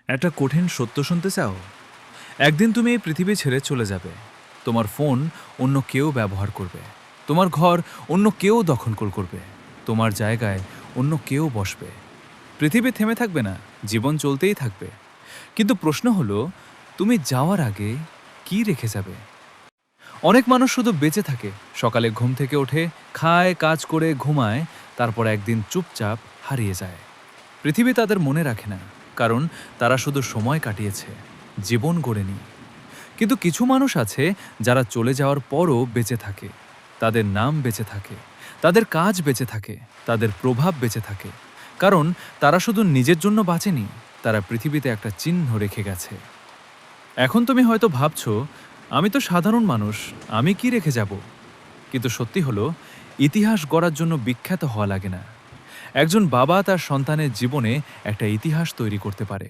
একটা কঠিন সত্য শুনতে চাও? একদিন তুমি এই পৃথিবী ছেড়ে চলে যাবে। তোমার ফোন অন্য কেউ ব্যবহার করবে, তোমার ঘর অন্য কেউ দখল করবে, তোমার জায়গায় অন্য কেউ বসবে। পৃথিবী থেমে থাকবে না, জীবন চলতেই থাকবে। কিন্তু প্রশ্ন হলো, তুমি যাওয়ার আগে কি রেখে যাবে? অনেক মানুষ শুধু বেঁচে থাকে, সকালে ঘুম থেকে ওঠে, খায়, কাজ করে, ঘুমায়, তারপর একদিন চুপচাপ হারিয়ে যায়। পৃথিবী তাদের মনে রাখে না, কারণ তারা শুধু সময় কাটিয়েছে, জীবন গড়েনি। কিন্তু কিছু মানুষ আছে যারা চলে যাওয়ার পরও বেঁচে থাকে। তাদের নাম বেঁচে থাকে, তাদের কাজ বেঁচে থাকে, তাদের প্রভাব বেঁচে থাকে। কারণ তারা শুধু নিজের জন্য বাঁচেনি, তারা পৃথিবীতে একটা চিহ্ন রেখে গেছে। এখন তুমি হয়তো ভাবছো, আমি তো সাধারণ মানুষ, আমি কি রেখে যাব? কিন্তু সত্যি হলো, ইতিহাস গড়ার জন্য বিখ্যাত হওয়া লাগে না। একজন বাবা তার সন্তানের জীবনে একটা ইতিহাস তৈরি করতে পারে।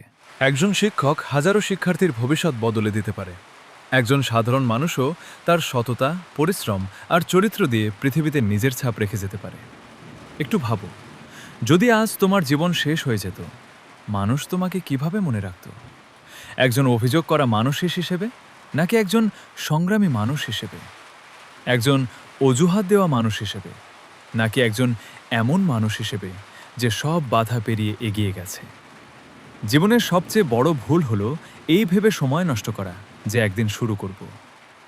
একজন শিক্ষক হাজারো শিক্ষার্থীর ভবিষ্যৎ বদলে দিতে পারে। একজন সাধারণ মানুষও তার সততা, পরিশ্রম আর চরিত্র দিয়ে পৃথিবীতে নিজের ছাপ রেখে যেতে পারে। একটু ভাবো, যদি আজ তোমার জীবন শেষ হয়ে যেত, মানুষ তোমাকে কিভাবে মনে রাখত? একজন অভিযোগ করা মানুষ হিসেবে, নাকি একজন সংগ্রামী মানুষ হিসেবে? একজন অজুহাত দেওয়া মানুষ হিসেবে, নাকি একজন এমন মানুষ হিসেবে যে সব বাধা পেরিয়ে এগিয়ে গেছে? জীবনের সবচেয়ে বড় ভুল হলো এই ভেবে সময় নষ্ট করা যে একদিন শুরু করব,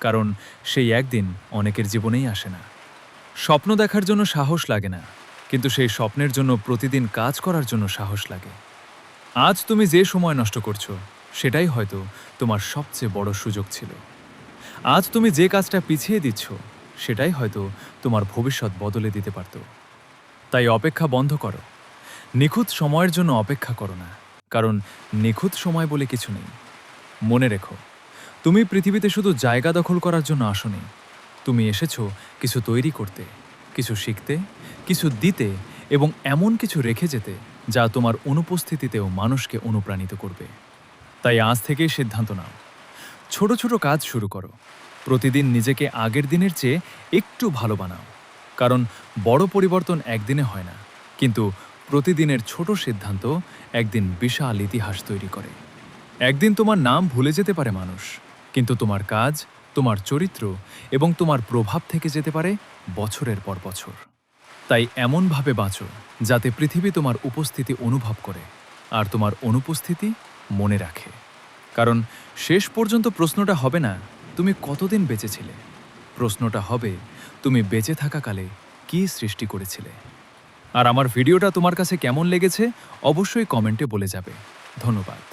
কারণ সেই একদিন অনেকের জীবনেই আসে না। স্বপ্ন দেখার জন্য সাহস লাগে না, কিন্তু সেই স্বপ্নের জন্য প্রতিদিন কাজ করার জন্য সাহস লাগে। আজ তুমি যে সময় নষ্ট করছো, সেটাই হয়তো তোমার সবচেয়ে বড় সুযোগ ছিল। আজ তুমি যে কাজটা পিছিয়ে দিচ্ছ, সেটাই হয়তো তোমার ভবিষ্যৎ বদলে দিতে পারত। তাই অপেক্ষা বন্ধ করো। নিখুঁত সময়ের জন্য অপেক্ষা করো না, কারণ নিখুঁত সময় বলে কিছু নেই। মনে রেখো, তুমি পৃথিবীতে শুধু জায়গা দখল করার জন্য আসোনি। তুমি এসেছো কিছু তৈরি করতে, কিছু শিখতে, কিছু দিতে এবং এমন কিছু রেখে যেতে যা তোমার অনুপস্থিতিতেও মানুষকে অনুপ্রাণিত করবে। তাই আজ থেকেই সিদ্ধান্ত নাও, ছোট ছোট কাজ শুরু করো। প্রতিদিন নিজেকে আগের দিনের চেয়ে একটু ভালো বানাও, কারণ বড় পরিবর্তন একদিনে হয় না, কিন্তু প্রতিদিনের ছোট সিদ্ধান্ত একদিন বিশাল ইতিহাস তৈরি করে। একদিন তোমার নাম ভুলে যেতে পারে মানুষ, কিন্তু তোমার কাজ, তোমার চরিত্র এবং তোমার প্রভাব থেকে যেতে পারে বছরের পর বছর। তাই এমনভাবে বাঁচো যাতে পৃথিবী তোমার উপস্থিতি অনুভব করে আর তোমার অনুপস্থিতি মনে রাখে। কারণ শেষ পর্যন্ত প্রশ্নটা হবে না তুমি কতদিন বেঁচেছিলে, প্রশ্নটা হবে তুমি বেঁচে থাকাকালে কী সৃষ্টি করেছিলে। আর আমার ভিডিওটা তোমার কাছে কেমন লেগেছে অবশ্যই কমেন্টে বলে যাবে। ধন্যবাদ।